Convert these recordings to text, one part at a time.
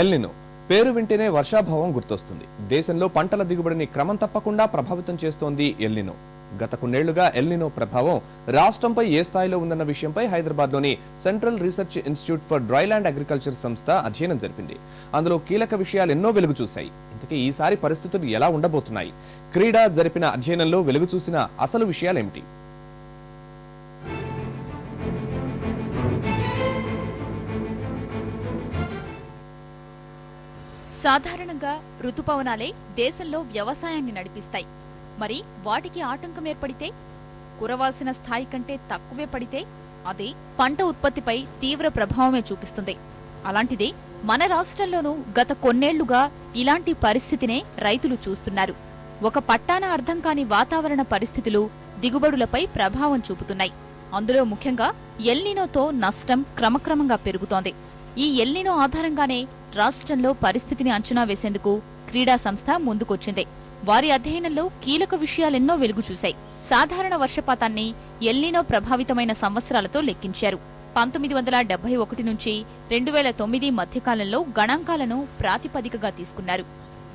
El Niño పేరు వింటేనే వర్షాభావం గుర్తొస్తుంది. దేశంలో పంటల దిగుబడిని క్రమం తప్పకుండా ప్రభావితం చేస్తోంది ఎల్నినో. గత కొన్నేళ్లుగా ఎల్నినో ప్రభావం రాష్ట్రంపై ఏ స్థాయిలో ఉందన్న విషయంపై హైదరాబాద్లోని central research institute for dryland agriculture సంస్థ అధ్యయనం జరిపింది. అందులో కీలక విషయాలు ఎన్నో వెలుగు చూశాయి. ఇంతకీ ఈసారి పరిస్థితులు ఎలా ఉండబోతున్నాయి? క్రీడా జరిపిన అధ్యయనంలో వెలుగు చూసిన అసలు విషయాలేమిటి? సాధారణంగా ఋతుపవనాలే దేశంలో వ్యవసాయాన్ని నడిపిస్తాయి. మరి వాటికి ఆటంకం ఏర్పడితే, కురవాల్సిన స్థాయి కంటే తక్కువే పడితే అది పంట ఉత్పత్తిపై తీవ్ర ప్రభావమే చూపిస్తుంది. అలాంటిదే మన రాష్ట్రంలోనూ గత కొన్నేళ్లుగా ఇలాంటి పరిస్థితినే రైతులు చూస్తున్నారు. ఒక పట్టాన అర్థం కాని వాతావరణ పరిస్థితులు దిగుబడులపై ప్రభావం చూపుతున్నాయి. అందులో ముఖ్యంగా ఎల్నినోతో నష్టం క్రమక్రమంగా పెరుగుతోంది. ఈ ఎల్నినో ఆధారంగానే రాష్ట్రంలో పరిస్థితిని అంచనా వేసేందుకు క్రీడా సంస్థ ముందుకొచ్చింది. వారి అధ్యయనంలో కీలక విషయాలెన్నో వెలుగు చూశాయి. సాధారణ వర్షపాతాన్ని ఎల్నినో ప్రభావితమైన సంవత్సరాలతో లెక్కించారు. 1971 నుంచి 2009 మధ్యకాలంలో గణాంకాలను ప్రాతిపదికగా తీసుకున్నారు.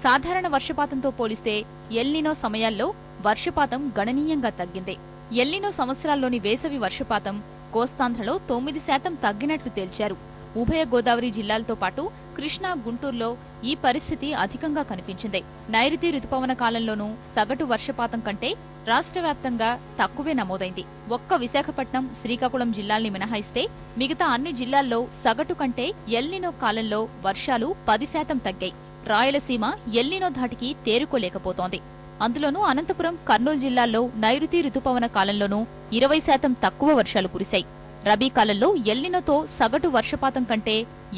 సాధారణ వర్షపాతంతో పోలిస్తే ఎల్నినో సమయాల్లో వర్షపాతం గణనీయంగా తగ్గింది. ఎల్నినో సంవత్సరాల్లోని వేసవి వర్షపాతం కోస్తాంధ్రలో 9% తగ్గినట్లు తేల్చారు. ఉభయ గోదావరి జిల్లాలతో పాటు కృష్ణా, గుంటూరులో ఈ పరిస్థితి అధికంగా కనిపించింది. నైరుతి రుతుపవన కాలంలోనూ సగటు వర్షపాతం కంటే రాష్ట్ర వ్యాప్తంగా తక్కువే నమోదైంది. ఒక్క విశాఖపట్నం, శ్రీకాకుళం జిల్లాల్ని మినహాయిస్తే మిగతా అన్ని జిల్లాల్లో సగటు కంటే ఎల్నినో కాలంలో వర్షాలు 10% తగ్గాయి. రాయలసీమ ఎల్నినో ధాటికి తేరుకోలేకపోతోంది. అందులోనూ అనంతపురం, కర్నూలు జిల్లాల్లో నైరుతి రుతుపవన కాలంలోనూ 20% తక్కువ వర్షాలు కురిశాయి. రబీ కాలంలో ఎల్నినోతో సగటు వర్షపాతం కంటే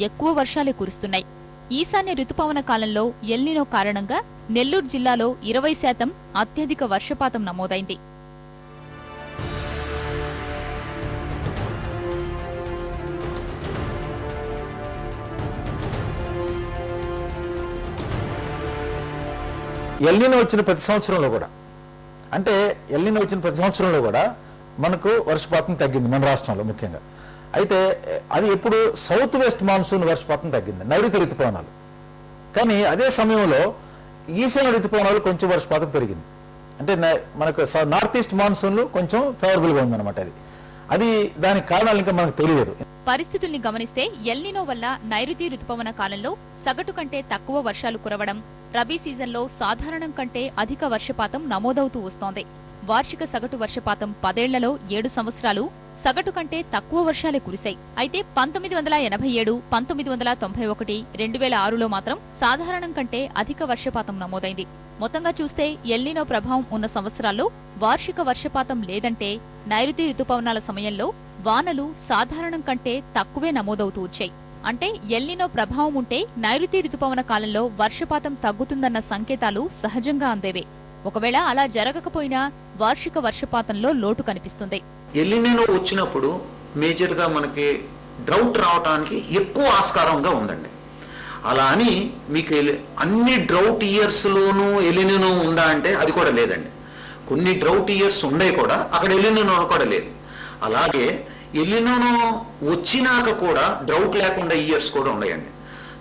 ఎక్కువ వర్షాలే కురుస్తున్నాయి. ఈశాన్య రుతుపవన కాలంలో ఎల్నినో కారణంగా నెల్లూరు జిల్లాలో 20% అత్యధిక వర్షపాతం నమోదైంది. ఎల్నినో వచ్చిన ప్రతి సంవత్సరంలో కూడా మనకు వర్షపాతం తగ్గింది మన రాష్ట్రంలో ముఖ్యంగా. అయితే అది ఎప్పుడు సౌత్ వెస్ట్ మాన్సూన్ వర్షపాతం తగ్గింది, నైరుతి ఋతుపవనాలు. కానీ అదే సమయంలో ఈశాన్య ఋతుపవనాలు కొంచెం వర్షపాతం పెరిగింది. అంటే మనకు నార్త్ ఈస్ట్ మాన్సూన్లు కొంచెం ఫేవరబుల్గా ఉందన్నమాట. అది దానికి కారణాలు ఇంకా మనకు తెలియదు. పరిస్థితుల్ని గమనిస్తే ఎల్నినో వల్ల నైరుతి రుతుపవన కాలంలో సగటు కంటే తక్కువ వర్షాలు కురవడం, రబీ సీజన్లో సాధారణం కంటే అధిక వర్షపాతం నమోదవుతూ వస్తోంది. వార్షిక సగటు వర్షపాతం 10ఏళ్లలో 7 సంవత్సరాలు సగటు కంటే తక్కువ వర్షాలే కురిశాయి. అయితే 1987, 1991, 2006లో మాత్రం సాధారణం కంటే అధిక వర్షపాతం నమోదైంది. మొత్తంగా చూస్తే ఎల్నినో ప్రభావం ఉన్న సంవత్సరాల్లో వార్షిక వర్షపాతం లేదంటే నైరుతి ఋతుపవనాల సమయంలో వానలు సాధారణం కంటే తక్కువే నమోదవుతూ వచ్చాయి. అంటే ఎల్నినో ప్రభావం ఉంటే నైరుతి ఋతుపవన కాలంలో వర్షపాతం తగ్గుతుందన్న సంకేతాలు సహజంగా అందేవే. ఒకవేళ అలా జరగకపోయినా వార్షిక వర్షపాతంలో లోటు కనిపిస్తుంది. ఎల్నినో వచ్చినప్పుడు మేజర్ గా మనకి డ్రౌట్ రావడానికి ఎక్కువ ఆస్కారంగా ఉందండి. అలా అని మీకు అన్ని డ్రౌట్ ఇయర్స్ లోనూ ఎల్నినో ఉందా అంటే అది కూడా లేదండి. కొన్ని డ్రౌట్ ఇయర్స్ ఉండే కూడా అక్కడ ఎల్నినో కూడా లేదు. అలాగే ఎల్నినో వచ్చినాక కూడా డ్రౌట్ లేకుండా ఇయర్స్ కూడా ఉన్నాయండి.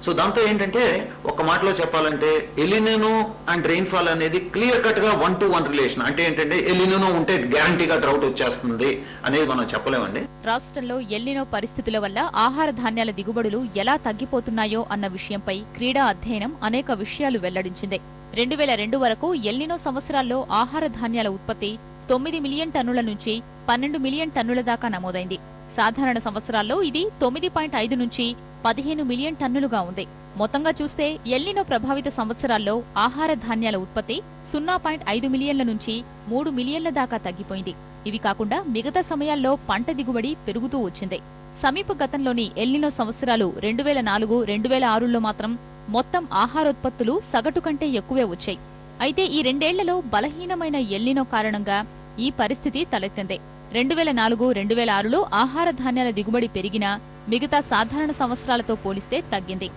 సో దాంతో ఏంటంటే ఒక మాటలో చెప్పాలంటే ఎల్నినో అండ్ రెయిన్ఫాల్ అనేది క్లియర్ కట్ గా 1-to-1 రిలేషన్. అంటే ఏంటంటే ఎల్నినో ఉంటే గ్యారంటీగా డ్రౌట్ వచ్చేస్తుంది అనేది మనం చెప్పలేమండి. రాష్ట్రంలో ఎల్నినో పరిస్థితుల వల్ల ఆహార ధాన్యాల దిగుబడులు ఎలా తగ్గిపోతున్నాయో అన్న విషయంపై క్రీడా అధ్యయనం అనేక విషయాలు వెల్లడించింది. 2002 వరకు ఎల్నినో సంవత్సరాల్లో ఆహార ధాన్యాల ఉత్పత్తి 9 మిలియన్ టన్నుల నుంచి 12 మిలియన్ టన్నుల దాకా నమోదైంది. సాధారణ సంవత్సరాల్లో ఇది 9.5 నుంచి 15 మిలియన్ టన్నులుగా ఉంది. మొత్తంగా చూస్తే ఎల్నినో ప్రభావిత సంవత్సరాల్లో ఆహార ధాన్యాల ఉత్పత్తి 0.5 మిలియన్ల నుంచి 3 మిలియన్ల దాకా తగ్గిపోయింది. ఇవి కాకుండా మిగతా సమయాల్లో పంట దిగుబడి పెరుగుతూ వచ్చింది. సమీప గతంలోని ఎల్నినో సంవత్సరాలు 2004, 2006లో మాత్రం మొత్తం ఆహారోత్పత్తులు సగటు కంటే ఎక్కువే వచ్చాయి. అయితే ఈ 2 ఏళ్లలో బలహీనమైన ఎల్నినో కారణంగా ఈ పరిస్థితి తలెత్తింది. 2004, 2006లో ఆహార ధాన్యాల దిగుబడి పెరిగినా మిగతా సాధారణ సంవత్సరాలతో పోలిస్తే తగ్గింది.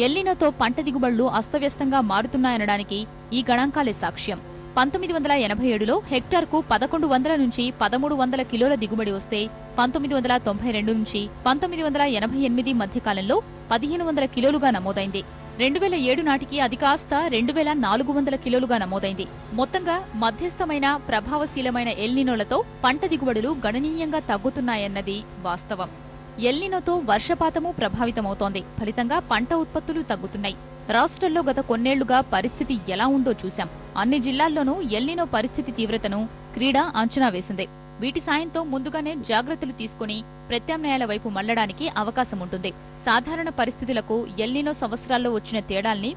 ఎల్నినోతో పంట దిగుబడులు అస్తవ్యస్తంగా మారుతున్నాయనడానికి ఈ గణాంకాలే సాక్ష్యం. 1987లో హెక్టార్కు 1100 నుంచి 1300 కిలోల దిగుబడి వస్తే 1992 నుంచి 1988 మధ్య కాలంలో 1500 కిలోలుగా నమోదైంది. 2007 నాటికి అది కాస్త 2400 కిలోలుగా నమోదైంది. మొత్తంగా మధ్యస్థమైన ప్రభావశీలమైన ఎల్నినోలతో పంట దిగుబడులు గణనీయంగా తగ్గుతున్నాయన్నది వాస్తవం. ఎల్నినోతో వర్షపాతము ప్రభావితమవుతోంది. ఫలితంగా పంట ఉత్పత్తులు తగ్గుతున్నాయి. రాష్ట్రంలో గత కొన్నేళ్లుగా పరిస్థితి ఎలా ఉందో చూశాం. అన్ని జిల్లాల్లోనూ ఎల్నినో పరిస్థితి తీవ్రతను క్రీడా అంచనా వేసింది. వీటి సాయంతో ముందుగానే జాగ్రత్తలు తీసుకుని ప్రత్యామ్నాయాల వైపు మళ్లడానికి అవకాశం ఉంటుంది. సాధారణ పరిస్థితులకు ఎల్నినో సంవత్సరాల్లో వచ్చిన తేడాల్ని